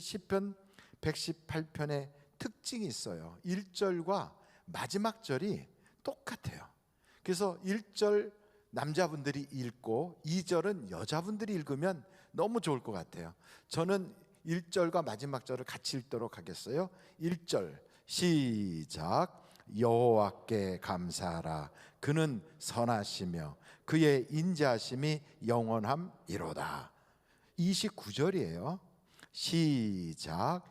시편 118편의 특징이 있어요. 1절과 마지막 절이 똑같아요. 그래서 1절 남자분들이 읽고 2절은 여자분들이 읽으면 너무 좋을 것 같아요. 저는 1절과 마지막 절을 같이 읽도록 하겠어요. 1절 시작. 여호와께 감사하라. 그는 선하시며 그의 인자하심이 영원함이로다. 29절이에요. 시작.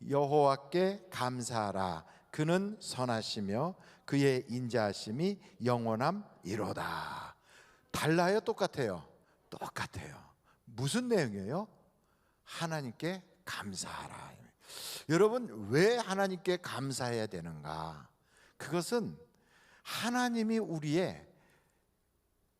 여호와께 감사하라. 그는 선하시며 그의 인자하심이 영원함이로다. 달라요? 똑같아요? 똑같아요. 무슨 내용이에요? 하나님께 감사하라. 여러분, 왜 하나님께 감사해야 되는가? 그것은 하나님이 우리의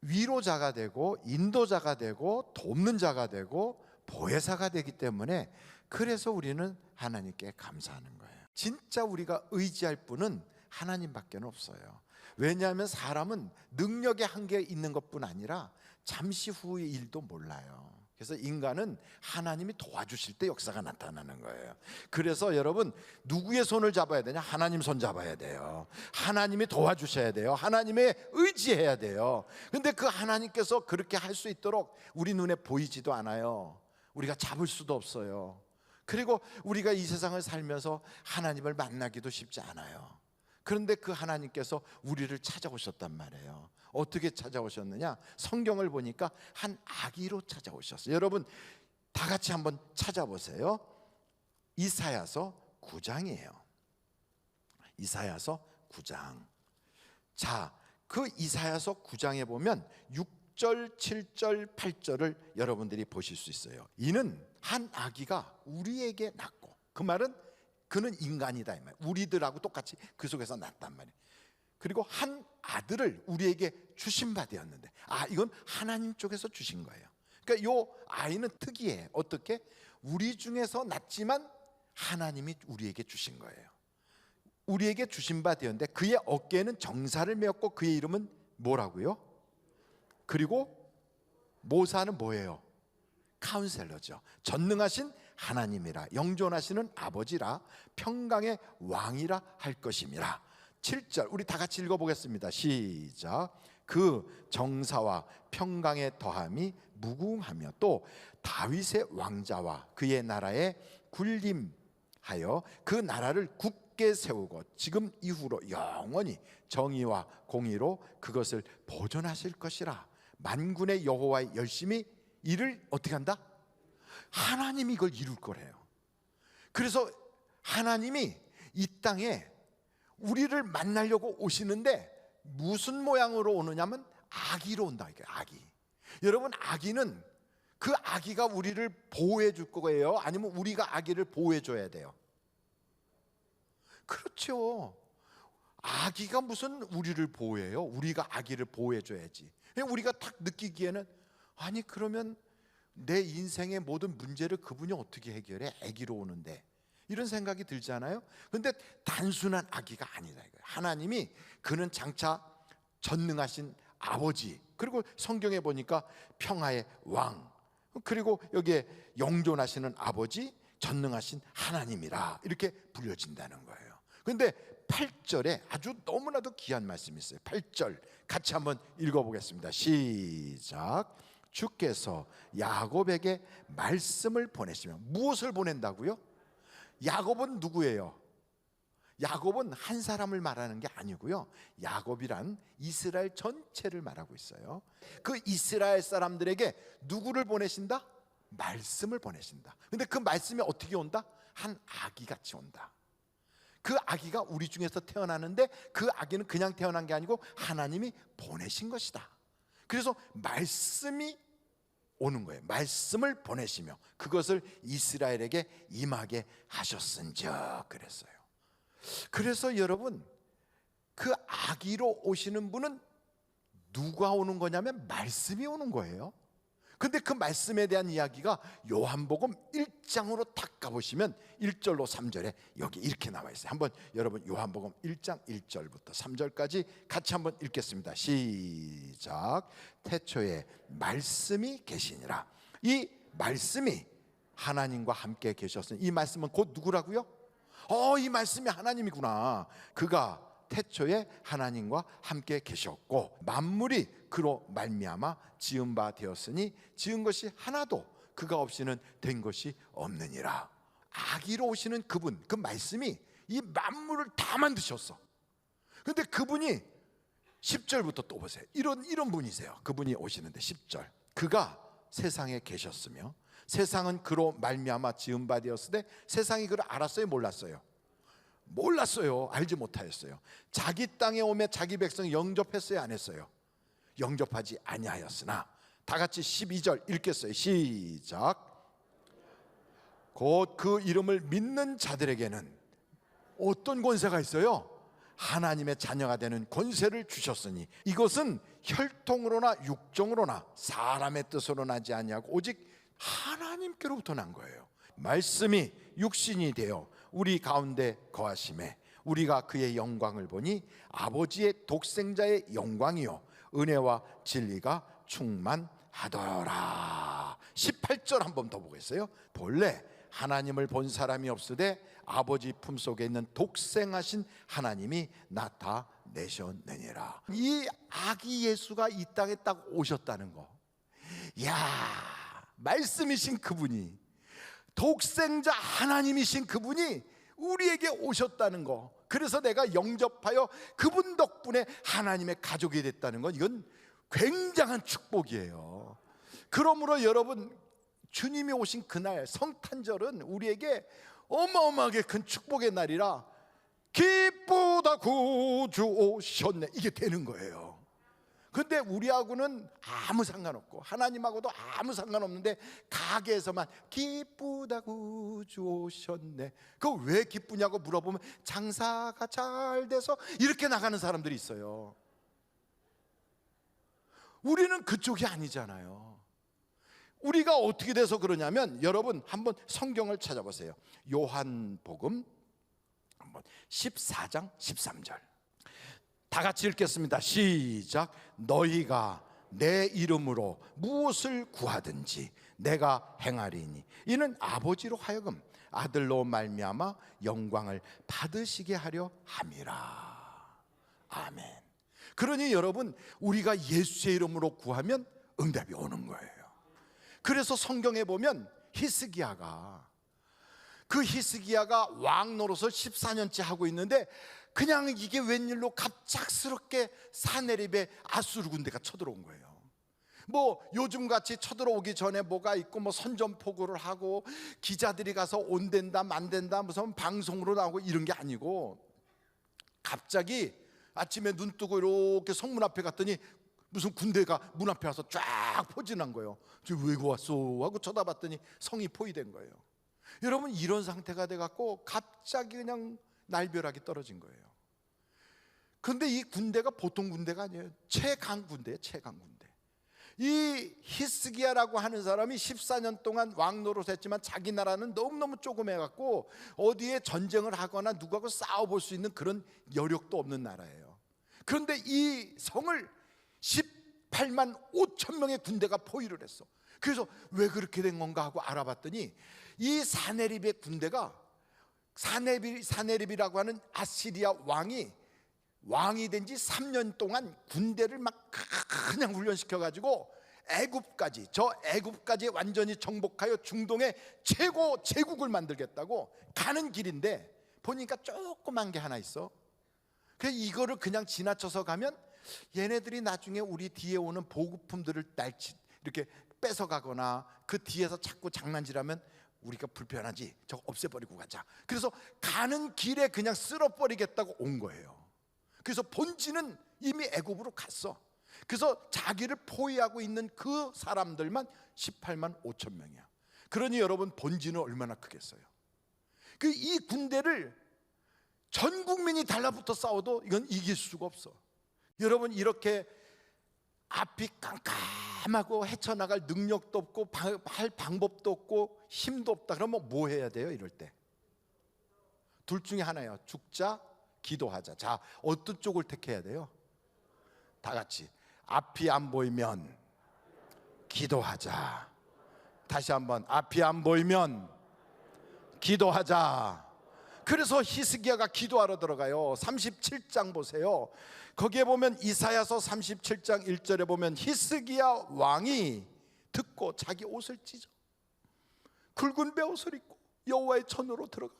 위로자가 되고 인도자가 되고 돕는 자가 되고 보혜사가 되기 때문에, 그래서 우리는 하나님께 감사하는 거예요. 진짜 우리가 의지할 분은 하나님밖에 없어요. 왜냐하면 사람은 능력의 한계에 있는 것뿐 아니라 잠시 후의 일도 몰라요. 그래서 인간은 하나님이 도와주실 때 역사가 나타나는 거예요. 그래서 여러분, 누구의 손을 잡아야 되냐? 하나님 손 잡아야 돼요. 하나님이 도와주셔야 돼요. 하나님에 의지해야 돼요. 근데 그 하나님께서 그렇게 할 수 있도록 우리 눈에 보이지도 않아요. 우리가 잡을 수도 없어요. 그리고 우리가 이 세상을 살면서 하나님을 만나기도 쉽지 않아요. 그런데 그 하나님께서 우리를 찾아오셨단 말이에요. 어떻게 찾아오셨느냐? 성경을 보니까 한 아기로 찾아오셨어요. 여러분, 다 같이 한번 찾아보세요. 이사야서 9장이에요. 이사야서 9장. 자, 그 이사야서 9장에 보면 6절, 7절, 8절을 여러분들이 보실 수 있어요. 이는 한 아기가 우리에게 낳고, 그 말은 그는 인간이다 이 말이에요. 우리들하고 똑같이 그 속에서 낳았단 말이에요. 그리고 한 아들을 우리에게 주신 바 되었는데, 이건 하나님 쪽에서 주신 거예요. 그러니까 이 아이는 특이해. 어떻게? 우리 중에서 낳지만 하나님이 우리에게 주신 거예요. 우리에게 주신 바 되었는데 그의 어깨에는 정사를 메었고 그의 이름은 뭐라고요? 그리고 모사는 뭐예요? 카운셀러죠. 전능하신 하나님이라, 영존하시는 아버지라, 평강의 왕이라 할 것임이라. 7절 우리 다 같이 읽어보겠습니다. 시작. 그 정사와 평강의 더함이 무궁하며 또 다윗의 왕자와 그의 나라에 군림하여 그 나라를 굳게 세우고 지금 이후로 영원히 정의와 공의로 그것을 보존하실 것이라. 만군의 여호와의 열심히 이를 어떻게 한다? 하나님이 이걸 이룰 거래요. 그래서 하나님이 이 땅에 우리를 만나려고 오시는데 무슨 모양으로 오느냐면 아기로 온다. 아기. 여러분, 아기는 그 아기가 우리를 보호해 줄 거예요? 아니면 우리가 아기를 보호해 줘야 돼요? 그렇죠. 아기가 무슨 우리를 보호해요? 우리가 아기를 보호해 줘야지. 우리가 딱 느끼기에는, 아니 그러면 내 인생의 모든 문제를 그분이 어떻게 해결해? 아기로 오는데, 이런 생각이 들잖아요. 그런데 단순한 아기가 아니다 이거예요. 하나님이 그는 장차 전능하신 아버지, 그리고 성경에 보니까 평화의 왕, 그리고 여기에 영존하시는 아버지, 전능하신 하나님이라 이렇게 불려진다는 거예요. 그런데 8절에 아주 너무나도 귀한 말씀이 있어요. 8절 같이 한번 읽어보겠습니다. 시작. 주께서 야곱에게 말씀을 보내시며, 무엇을 보낸다고요? 야곱은 누구예요? 야곱은 한 사람을 말하는 게 아니고요, 야곱이란 이스라엘 전체를 말하고 있어요. 그 이스라엘 사람들에게 누구를 보내신다? 말씀을 보내신다. 근데 그 말씀이 어떻게 온다? 한 아기 같이 온다. 그 아기가 우리 중에서 태어나는데 그 아기는 그냥 태어난 게 아니고 하나님이 보내신 것이다. 그래서 말씀이 오는 거예요. 말씀을 보내시며 그것을 이스라엘에게 임하게 하셨은즉 그랬어요. 그래서 여러분, 그 아기로 오시는 분은 누가 오는 거냐면 말씀이 오는 거예요. 근데 그 말씀에 대한 이야기가 요한복음 1장으로 딱 가보시면 1절로 3절에 여기 이렇게 나와 있어요. 한번 여러분 요한복음 1장 1절부터 3절까지 같이 한번 읽겠습니다. 시작. 태초에 말씀이 계시니라. 이 말씀이 하나님과 함께 계셨으니, 이 말씀은 곧 누구라고요? 이 말씀이 하나님이구나. 그가 태초에 하나님과 함께 계셨고 만물이 그로 말미암아 지은 바 되었으니 지은 것이 하나도 그가 없이는 된 것이 없느니라. 아기로 오시는 그분, 그 말씀이 이 만물을 다 만드셨어. 근데 그분이 10절부터 또 보세요. 이런 분이세요. 그분이 오시는데 10절, 그가 세상에 계셨으며 세상은 그로 말미암아 지은 바 되었으되 세상이 그를 알았어요, 몰랐어요? 몰랐어요. 알지 못하였어요. 자기 땅에 오매 자기 백성 영접했어요, 안 했어요? 영접하지 아니하였으나, 다 같이 12절 읽겠어요. 시작. 곧 그 이름을 믿는 자들에게는 어떤 권세가 있어요? 하나님의 자녀가 되는 권세를 주셨으니 이것은 혈통으로나 육정으로나 사람의 뜻으로 나지 아니하고 오직 하나님께로부터 난 거예요. 말씀이 육신이 되어 우리 가운데 거하심에 우리가 그의 영광을 보니 아버지의 독생자의 영광이요 은혜와 진리가 충만하더라. 18절 한번 더 보겠어요. 본래 하나님을 본 사람이 없으되 아버지 품속에 있는 독생하신 하나님이 나타내셨느니라. 이 아기 예수가 이 땅에 딱 오셨다는 거, 야, 말씀이신 그분이, 독생자 하나님이신 그분이 우리에게 오셨다는 거, 그래서 내가 영접하여 그분 덕분에 하나님의 가족이 됐다는 건, 이건 굉장한 축복이에요. 그러므로 여러분, 주님이 오신 그날 성탄절은 우리에게 어마어마하게 큰 축복의 날이라, 기쁘다 구주 오셨네, 이게 되는 거예요. 근데 우리하고는 아무 상관없고 하나님하고도 아무 상관없는데 가게에서만 기쁘다 구주 오셨네, 그거 왜 기쁘냐고 물어보면 장사가 잘 돼서 이렇게 나가는 사람들이 있어요. 우리는 그쪽이 아니잖아요. 우리가 어떻게 돼서 그러냐면, 여러분 한번 성경을 찾아보세요. 요한복음 14장 13절 다 같이 읽겠습니다. 시작. 너희가 내 이름으로 무엇을 구하든지 내가 행하리니 이는 아버지로 하여금 아들로 말미암아 영광을 받으시게 하려 함이라. 아멘. 그러니 여러분, 우리가 예수의 이름으로 구하면 응답이 오는 거예요. 그래서 성경에 보면 히스기야가 왕 노릇을 14년째 하고 있는데 그냥 이게 웬일로 갑작스럽게 사내립에 아수르 군대가 쳐들어온 거예요. 뭐 요즘같이 쳐들어오기 전에 뭐가 있고 뭐 선전포고를 하고 기자들이 가서 온댄다 만댄다 무슨 방송으로 나오고 이런 게 아니고, 갑자기 아침에 눈 뜨고 이렇게 성문 앞에 갔더니 무슨 군대가 문 앞에 와서 쫙 포진한 거예요. 왜 왔어? 하고 쳐다봤더니 성이 포위된 거예요. 여러분, 이런 상태가 돼갖고 갑자기 그냥 날벼락이 떨어진 거예요. 그런데 이 군대가 보통 군대가 아니에요. 최강 군대예요, 최강 군대. 이 히스기야라고 하는 사람이 14년 동안 왕 노릇했지만 자기 나라는 너무너무 조그매갖고 어디에 전쟁을 하거나 누구하고 싸워볼 수 있는 그런 여력도 없는 나라예요. 그런데 이 성을 18만 5천 명의 군대가 포위를 했어. 그래서 왜 그렇게 된 건가 하고 알아봤더니 이 사네립의 군대가, 사네립이라고 하는 아시리아 왕이 된 지 3년 동안 군대를 막 그냥 훈련시켜가지고 애굽까지 완전히 정복하여 중동의 최고 제국을 만들겠다고 가는 길인데 보니까 조그만 게 하나 있어. 그래서 이거를 그냥 지나쳐서 가면 얘네들이 나중에 우리 뒤에 오는 보급품들을 이렇게 뺏어가거나 그 뒤에서 자꾸 장난질하면 우리가 불편하지, 저거 없애버리고 가자. 그래서 가는 길에 그냥 쓸어버리겠다고 온 거예요. 그래서 본지는 이미 애굽으로 갔어. 그래서 자기를 포위하고 있는 그 사람들만 18만 5천 명이야. 그러니 여러분, 본지는 얼마나 크겠어요. 이 군대를 전 국민이 달라붙어 싸워도 이건 이길 수가 없어. 여러분, 이렇게 앞이 깜깜하고 헤쳐나갈 능력도 없고 할 방법도 없고 힘도 없다 그러면 뭐 해야 돼요? 이럴 때 둘 중에 하나예요. 죽자, 기도하자. 자, 어떤 쪽을 택해야 돼요? 다 같이. 앞이 안 보이면 기도하자. 다시 한번, 앞이 안 보이면 기도하자. 그래서 히스기야가 기도하러 들어가요. 37장 보세요. 거기에 보면 이사야서 37장 1절에 보면 히스기야 왕이 듣고 자기 옷을 찢어 굵은 베옷을 입고 여호와의 전으로 들어가.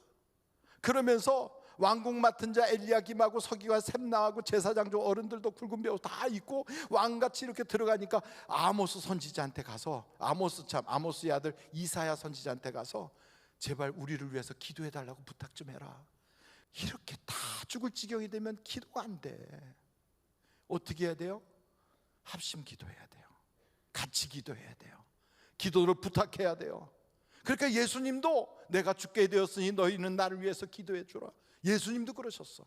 그러면서 왕궁 맡은 자 엘리야김하고 서기관 셈나하고 제사장조 어른들도 굵은 베옷 다 입고 왕같이 이렇게 들어가니까 아모스 선지자한테 가서, 아모스의 아들 이사야 선지자한테 가서 제발 우리를 위해서 기도해 달라고 부탁 좀 해라. 이렇게 다 죽을 지경이 되면 기도가 안 돼. 어떻게 해야 돼요? 합심 기도해야 돼요. 같이 기도해야 돼요. 기도를 부탁해야 돼요. 그러니까 예수님도 내가 죽게 되었으니 너희는 나를 위해서 기도해 주라. 예수님도 그러셨어.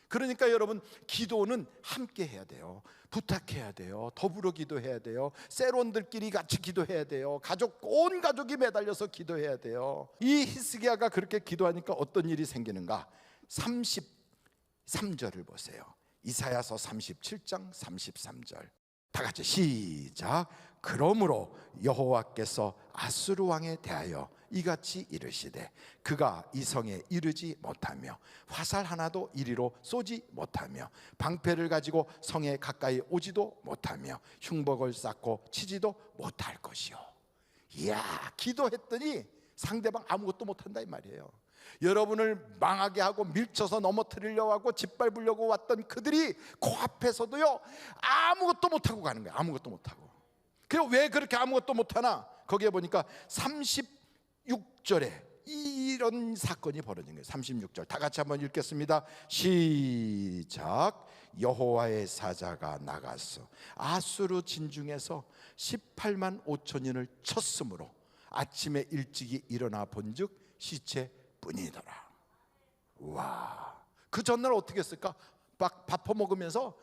그러니까 여러분, 기도는 함께 해야 돼요. 부탁해야 돼요. 더불어 기도해야 돼요. 세론들끼리 같이 기도해야 돼요. 온 가족이 매달려서 기도해야 돼요. 이 히스기야가 그렇게 기도하니까 어떤 일이 생기는가? 33절을 보세요. 이사야서 37장 33절 다 같이 시작. 그러므로 여호와께서 아수르 왕에 대하여 이같이 이르시되 그가 이 성에 이르지 못하며 화살 하나도 이리로 쏘지 못하며 방패를 가지고 성에 가까이 오지도 못하며 흉복을 쌓고 치지도 못할 것이요. 이야, 기도했더니 상대방 아무것도 못한다 이 말이에요. 여러분을 망하게 하고 밀쳐서 넘어뜨리려고 하고 짓밟으려고 왔던 그들이 코앞에서도요 아무것도 못하고 가는 거예요. 아무것도 못하고. 그리고 왜 그렇게 아무것도 못하나? 거기에 보니까 36절에 이런 사건이 벌어진 거예요. 36절 다 같이 한번 읽겠습니다. 시작. 여호와의 사자가 나가서 아수르 진중에서 18만 5천인을 쳤으므로 아침에 일찍이 일어나 본즉 시체뿐이더라. 와, 그 전날 어떻게 했을까? 밥 퍼먹으면서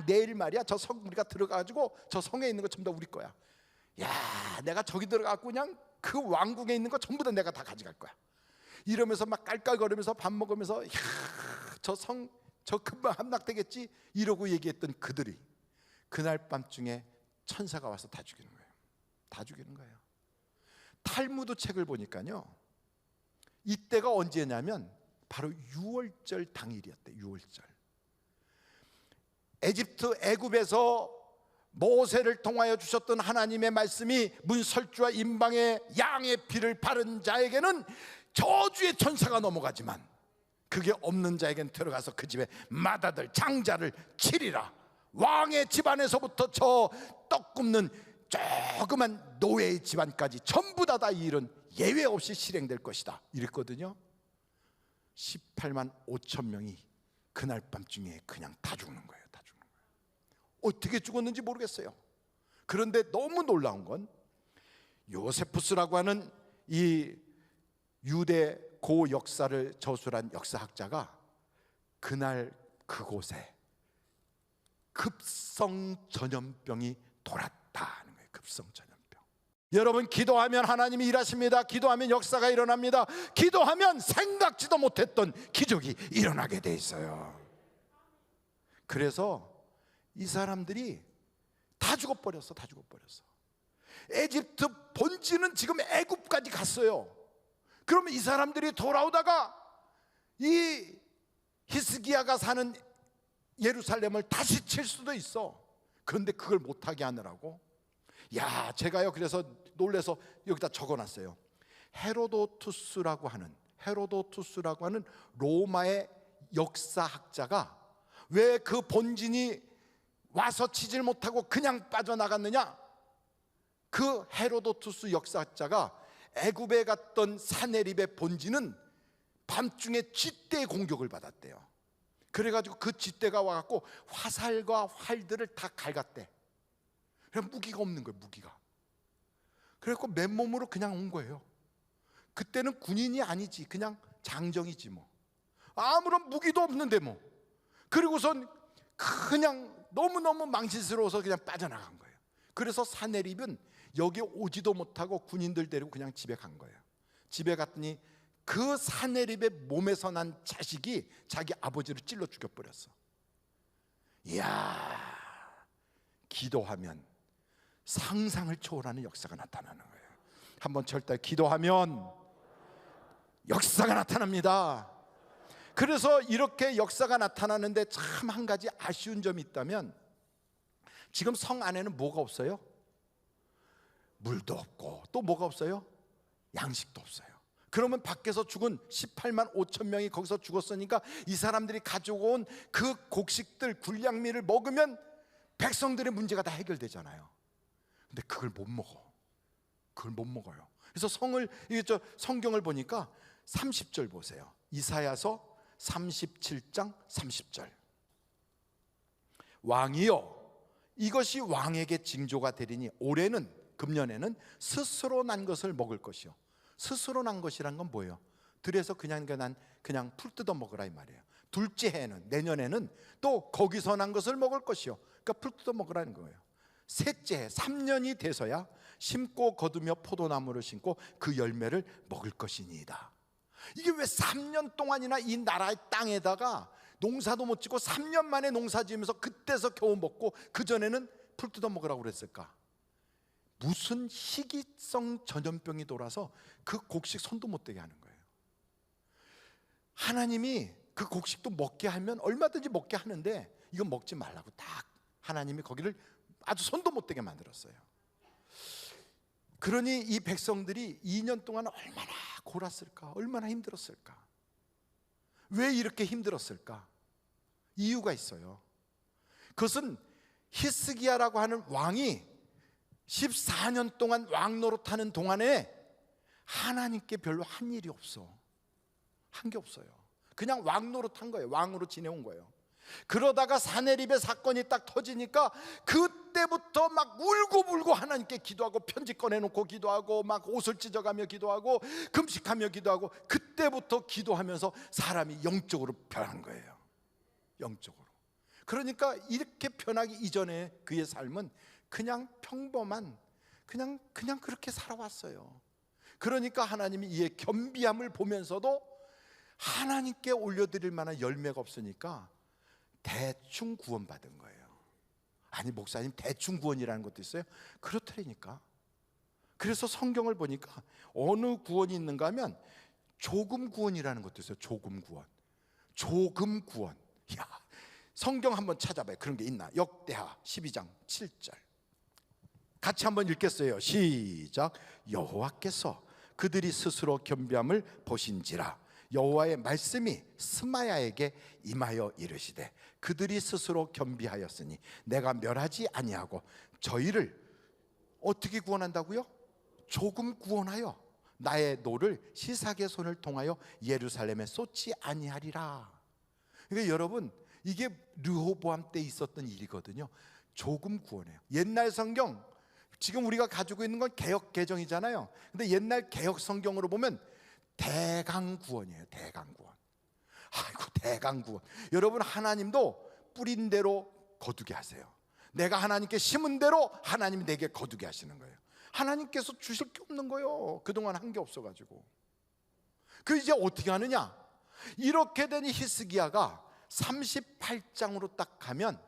내일 말이야 저 성 우리가 들어가가지고 저 성에 있는 거 전부 다 우리 거야. 야, 내가 저기 들어가고 그냥 그 왕궁에 있는 거 전부 다 내가 다 가져갈 거야. 이러면서 막 깔깔거리면서 밥 먹으면서 저 성 저 금방 함락되겠지 이러고 얘기했던 그들이 그날 밤중에 천사가 와서 다 죽이는 거예요. 다 죽이는 거예요. 탈무드 책을 보니까요, 이때가 언제냐면 바로 유월절 당일이었대. 유월절. 애굽에서 모세를 통하여 주셨던 하나님의 말씀이 문설주와 임방의 양의 피를 바른 자에게는 저주의 천사가 넘어가지만 그게 없는 자에게는 들어가서 그 집에 맏아들 장자를 치리라. 왕의 집안에서부터 저 떡 굽는 조그만 노예의 집안까지 전부 다 이 일은 예외 없이 실행될 것이다 이랬거든요. 18만 5천 명이 그날 밤중에 그냥 다 죽는 거예요. 다 죽는 거예요. 어떻게 죽었는지 모르겠어요. 그런데 너무 놀라운 건 요세푸스라고 하는 이 유대 고 역사를 저술한 역사학자가 그날 그곳에 급성 전염병이 돌았다는 거예요. 급성 전염병. 여러분, 기도하면 하나님이 일하십니다. 기도하면 역사가 일어납니다. 기도하면 생각지도 못했던 기적이 일어나게 돼 있어요. 그래서 이 사람들이 다 죽어버렸어. 다 죽어버렸어. 에집트 본지는 지금 애굽까지 갔어요. 그러면 이 사람들이 돌아오다가 이 히스기야가 사는 예루살렘을 다시 칠 수도 있어. 그런데 그걸 못하게 하느라고, 야, 제가요 그래서 놀래서 여기다 적어놨어요. 헤로도투스라고 하는 로마의 역사학자가 왜 그 본진이 와서 치질 못하고 그냥 빠져나갔느냐? 그 헤로도투스 역사학자가 애굽에 갔던 사네립의 본진은 밤중에 쥐떼의 공격을 받았대요. 그래가지고 그 쥐떼가 와갖고 화살과 활들을 다 갈갔대. 그냥 무기가 없는 거예요. 무기가. 그래갖고 맨몸으로 그냥 온 거예요. 그때는 군인이 아니지, 그냥 장정이지 뭐. 아무런 무기도 없는데 뭐. 그리고선 그냥 너무너무 망신스러워서 그냥 빠져나간 거예요. 그래서 사네립은 여기 오지도 못하고 군인들 데리고 그냥 집에 간 거예요. 집에 갔더니 그 사네립의 몸에서 난 자식이 자기 아버지를 찔러 죽여버렸어. 이야, 기도하면 상상을 초월하는 역사가 나타나는 거예요. 한번 절대 기도하면 역사가 나타납니다. 그래서 이렇게 역사가 나타나는데 참 한 가지 아쉬운 점이 있다면, 지금 성 안에는 뭐가 없어요? 물도 없고 또 뭐가 없어요? 양식도 없어요. 그러면 밖에서 죽은 18만 5천 명이 거기서 죽었으니까 이 사람들이 가지고 온 그 곡식들, 군량미를 먹으면 백성들의 문제가 다 해결되잖아요. 근데 그걸 못 먹어. 그걸 못 먹어요. 그래서 성경을 보니까 30절 보세요. 이사야서 37장 30절. 왕이여, 이것이 왕에게 징조가 되리니 올해는, 금년에는 스스로 난 것을 먹을 것이요. 스스로 난 것이란 건 뭐예요? 들에서 그냥 풀 뜯어 먹으라 이 말이에요. 둘째 해는, 내년에는 또 거기서 난 것을 먹을 것이요. 그러니까 풀 뜯어 먹으라는 거예요. 셋째 해, 3년이 돼서야 심고 거두며 포도나무를 심고 그 열매를 먹을 것이니이다. 이게 왜 3년 동안이나 이 나라의 땅에다가 농사도 못 짓고 3년 만에 농사 지으면서 그때서 겨우 먹고 그전에는 풀 뜯어 먹으라고 그랬을까? 무슨 희귀성 전염병이 돌아서 그 곡식 손도 못 대게 하는 거예요. 하나님이 그 곡식도 먹게 하면 얼마든지 먹게 하는데 이건 먹지 말라고 딱 하나님이 거기를 아주 손도 못 대게 만들었어요. 그러니 이 백성들이 2년 동안 얼마나 골았을까? 얼마나 힘들었을까? 왜 이렇게 힘들었을까? 이유가 있어요. 그것은 히스기야라고 하는 왕이 14년 동안 왕 노릇하는 동안에 하나님께 별로 한 일이 없어. 한 게 없어요. 그냥 왕 노릇한 거예요. 왕으로 지내온 거예요. 그러다가 사내립의 사건이 딱 터지니까 그때부터 막 울고불고 하나님께 기도하고 편지 꺼내놓고 기도하고 막 옷을 찢어가며 기도하고 금식하며 기도하고, 그때부터 기도하면서 사람이 영적으로 변한 거예요. 영적으로. 그러니까 이렇게 변하기 이전에 그의 삶은 그냥 평범한 그냥 그렇게 살아왔어요. 그러니까 하나님이 이의 겸비함을 보면서도 하나님께 올려드릴 만한 열매가 없으니까 대충 구원받은 거예요. 아니 목사님 대충 구원이라는 것도 있어요? 그렇다니까. 그래서 성경을 보니까 어느 구원이 있는가 하면 조금 구원이라는 것도 있어요. 조금 구원. 조금 구원. 야, 성경 한번 찾아봐요. 그런 게 있나? 역대하 12장 7절. 같이 한번 읽겠어요. 시작. 여호와께서 그들이 스스로 겸비함을 보신지라 여호와의 말씀이 스마야에게 임하여 이르시되 그들이 스스로 겸비하였으니 내가 멸하지 아니하고 저희를 어떻게 구원한다고요? 조금 구원하여 나의 노를 시삭의 손을 통하여 예루살렘에 쏟지 아니하리라. 그러니까 여러분, 이게 르호보암 때 있었던 일이거든요. 조금 구원해요. 옛날 성경, 지금 우리가 가지고 있는 건 개역 개정이잖아요. 근데 옛날 개역 성경으로 보면 대강구원이에요. 대강구원. 아이고, 대강구원. 여러분, 하나님도 뿌린 대로 거두게 하세요. 내가 하나님께 심은 대로 하나님이 내게 거두게 하시는 거예요. 하나님께서 주실 게 없는 거예요. 그동안 한 게 없어가지고. 그 이제 어떻게 하느냐? 이렇게 되니 히스기야가 38장으로 딱 가면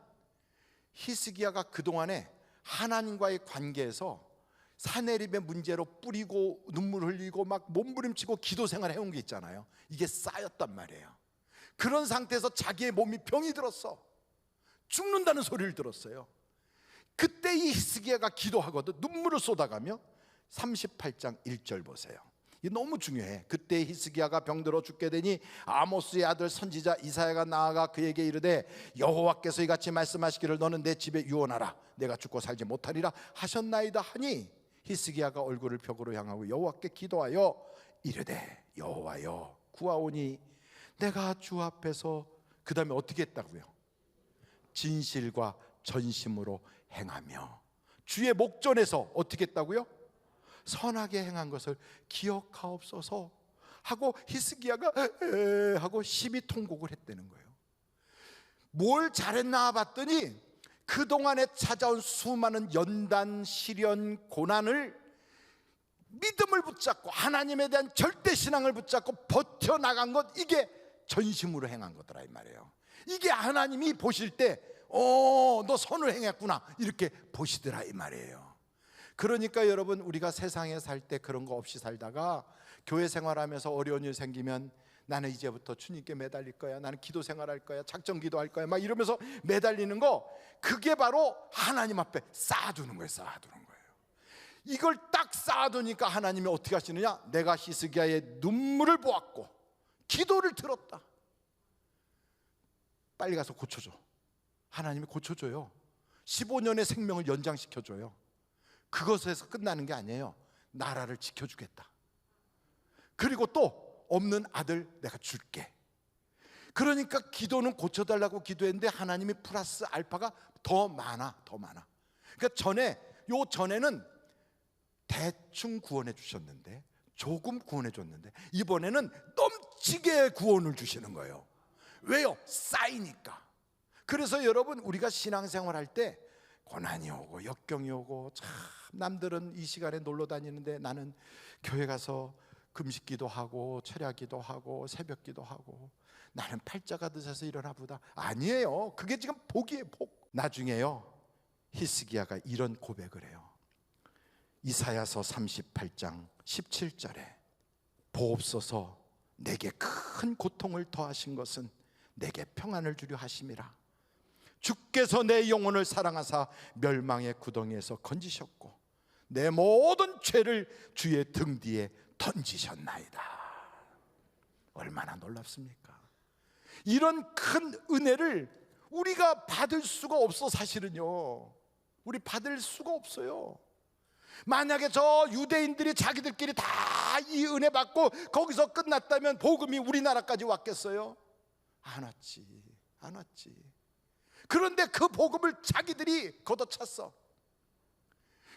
히스기야가 그동안에 하나님과의 관계에서 사내립의 문제로 뿌리고 눈물 흘리고 막 몸부림치고 기도 생활 해온 게 있잖아요. 이게 쌓였단 말이에요. 그런 상태에서 자기의 몸이 병이 들었어. 죽는다는 소리를 들었어요. 그때 이 히스기야가 기도하거든. 눈물을 쏟아가며 38장 1절 보세요. 이게 너무 중요해. 그때 히스기야가 병들어 죽게 되니 아모스의 아들 선지자 이사야가 나아가 그에게 이르되 여호와께서 이같이 말씀하시기를 너는 내 집에 유언하라. 내가 죽고 살지 못하리라 하셨나이다 하니 히스기야가 얼굴을 벽으로 향하고 여호와께 기도하여 이르되 여호와여 구하오니 내가 주 앞에서, 그 다음에 어떻게 했다고요? 진실과 전심으로 행하며 주의 목전에서 어떻게 했다고요? 선하게 행한 것을 기억하옵소서 하고 히스기야가 하고 시비 통곡을 했다는 거예요. 뭘 잘했나 봤더니 그동안에 찾아온 수많은 연단, 시련, 고난을 믿음을 붙잡고 하나님에 대한 절대 신앙을 붙잡고 버텨나간 것, 이게 전심으로 행한 거더라 이 말이에요. 이게 하나님이 보실 때 너 선을 행했구나 이렇게 보시더라 이 말이에요. 그러니까 여러분, 우리가 세상에 살 때 그런 거 없이 살다가 교회 생활하면서 어려운 일 생기면 나는 이제부터 주님께 매달릴 거야, 나는 기도 생활할 거야, 작정 기도할 거야, 막 이러면서 매달리는 거, 그게 바로 하나님 앞에 쌓아두는 거예요. 쌓아두는 거예요. 이걸 딱 쌓아두니까 하나님이 어떻게 하시느냐? 내가 히스기야의 눈물을 보았고 기도를 들었다. 빨리 가서 고쳐줘. 하나님이 고쳐줘요. 15년의 생명을 연장시켜줘요. 그것에서 끝나는 게 아니에요. 나라를 지켜주겠다. 그리고 또 없는 아들 내가 줄게. 그러니까 기도는 고쳐달라고 기도했는데 하나님이 플러스 알파가 더 많아. 더 많아. 그러니까 전에는 대충 구원해 주셨는데, 조금 구원해 줬는데, 이번에는 넘치게 구원을 주시는 거예요. 왜요? 쌓이니까. 그래서 여러분, 우리가 신앙생활 할 때 고난이 오고 역경이 오고, 참 남들은 이 시간에 놀러 다니는데 나는 교회 가서 금식기도 하고 철야기도 하고 새벽기도 하고, 나는 팔자가 드셔서 일어나 보다. 아니에요. 그게 지금 복이에요. 복. 나중에요, 히스기야가 이런 고백을 해요. 이사야서 38장 17절에 보옵소서, 내게 큰 고통을 더하신 것은 내게 평안을 주려 하심이라. 주께서 내 영혼을 사랑하사 멸망의 구덩이에서 건지셨고 내 모든 죄를 주의 등 뒤에 던지셨나이다. 얼마나 놀랍습니까? 이런 큰 은혜를 우리가 받을 수가 없어. 사실은요, 우리 받을 수가 없어요. 만약에 저 유대인들이 자기들끼리 다 이 은혜 받고 거기서 끝났다면 복음이 우리나라까지 왔겠어요? 안 왔지. 안 왔지. 그런데 그 복음을 자기들이 걷어찼어.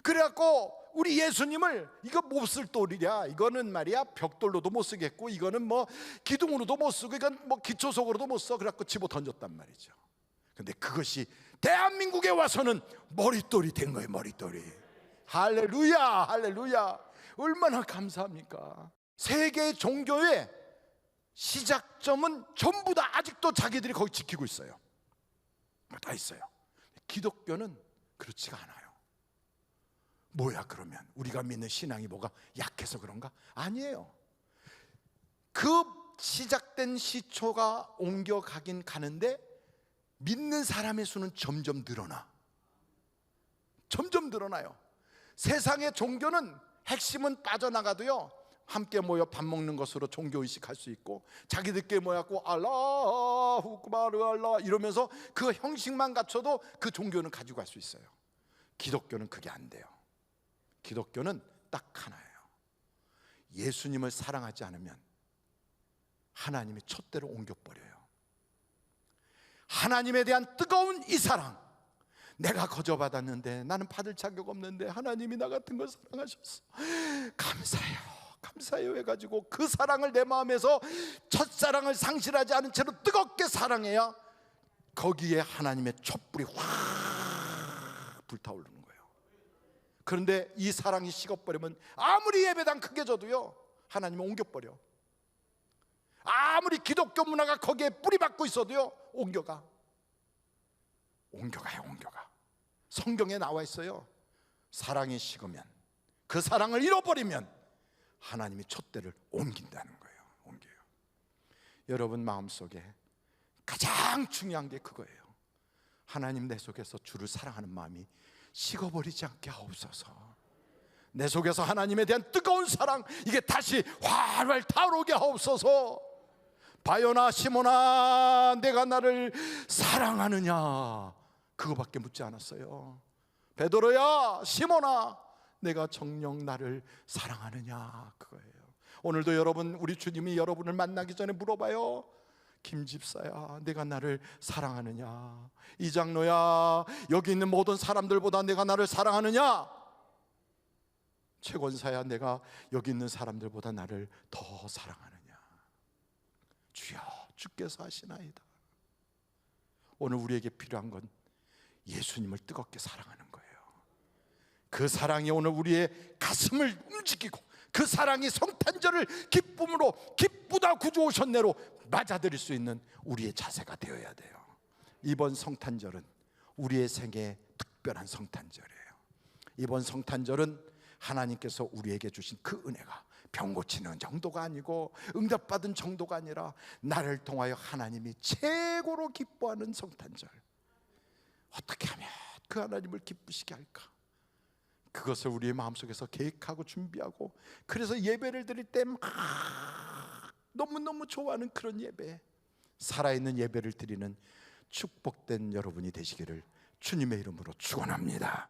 그래갖고 우리 예수님을, 이거 못 쓸 돌이랴, 이거는 말이야 벽돌로도 못 쓰겠고, 이거는 뭐 기둥으로도 못 쓰고, 이건 뭐 기초석으로도 못 써. 그래갖고 집어 던졌단 말이죠. 근데 그것이 대한민국에 와서는 머릿돌이 된 거예요. 머릿돌이. 할렐루야, 할렐루야. 얼마나 감사합니까? 세계 종교의 시작점은 전부 다 아직도 자기들이 거기 지키고 있어요. 다 있어요. 기독교는 그렇지가 않아요. 뭐야 그러면? 우리가 믿는 신앙이 뭐가 약해서 그런가? 아니에요. 그 시작된 시초가 옮겨가긴 가는데 믿는 사람의 수는 점점 늘어나. 점점 늘어나요. 세상의 종교는 핵심은 빠져나가도요, 함께 모여 밥 먹는 것으로 종교의식 할 수 있고, 자기들끼리 모여갖고 알라후 쿠바르 알라 이러면서 그 형식만 갖춰도 그 종교는 가지고 갈 수 있어요. 기독교는 그게 안 돼요. 기독교는 딱 하나예요. 예수님을 사랑하지 않으면 하나님이 촛대로 옮겨버려요. 하나님에 대한 뜨거운 이 사랑, 내가 거저받았는데 나는 받을 자격 없는데 하나님이 나 같은 걸 사랑하셨어, 감사해요, 감사해요 해가지고 그 사랑을 내 마음에서 첫사랑을 상실하지 않은 채로 뜨겁게 사랑해야 거기에 하나님의 촛불이 확 불타오르는 거예요. 그런데 이 사랑이 식어버리면 아무리 예배당 크게 줘도요, 하나님은 옮겨버려. 아무리 기독교 문화가 거기에 뿌리박고 있어도요, 옮겨가요. 옮겨가. 성경에 나와 있어요. 사랑이 식으면, 그 사랑을 잃어버리면 하나님이 촛대를 옮긴다는 거예요. 옮겨요. 여러분 마음속에 가장 중요한 게 그거예요. 하나님, 내 속에서 주를 사랑하는 마음이 식어버리지 않게 하옵소서. 내 속에서 하나님에 대한 뜨거운 사랑, 이게 다시 활활 타오르게 하옵소서. 바요나 시몬아, 내가 나를 사랑하느냐, 그거밖에 묻지 않았어요. 베드로야, 시몬아, 내가 정녕 나를 사랑하느냐, 그거예요. 오늘도 여러분, 우리 주님이 여러분을 만나기 전에 물어봐요. 김집사야, 내가 나를 사랑하느냐? 이장로야, 여기 있는 모든 사람들보다 내가 나를 사랑하느냐? 최권사야, 내가 여기 있는 사람들보다 나를 더 사랑하느냐? 주여, 주께서 하시나이다. 오늘 우리에게 필요한 건 예수님을 뜨겁게 사랑하는 거예요. 그 사랑이 오늘 우리의 가슴을 움직이고, 그 사랑이 성탄절을 기쁨으로, 기쁘다 구주 오셨네로 맞아들일 수 있는 우리의 자세가 되어야 돼요. 이번 성탄절은 우리의 생애의 특별한 성탄절이에요. 이번 성탄절은 하나님께서 우리에게 주신 그 은혜가 병 고치는 정도가 아니고 응답받은 정도가 아니라 나를 통하여 하나님이 최고로 기뻐하는 성탄절. 어떻게 하면 그 하나님을 기쁘시게 할까? 그것을 우리의 마음속에서 계획하고 준비하고, 그래서 예배를 드릴 때 막 너무너무 좋아하는 그런 예배, 살아있는 예배를 드리는 축복된 여러분이 되시기를 주님의 이름으로 축원합니다.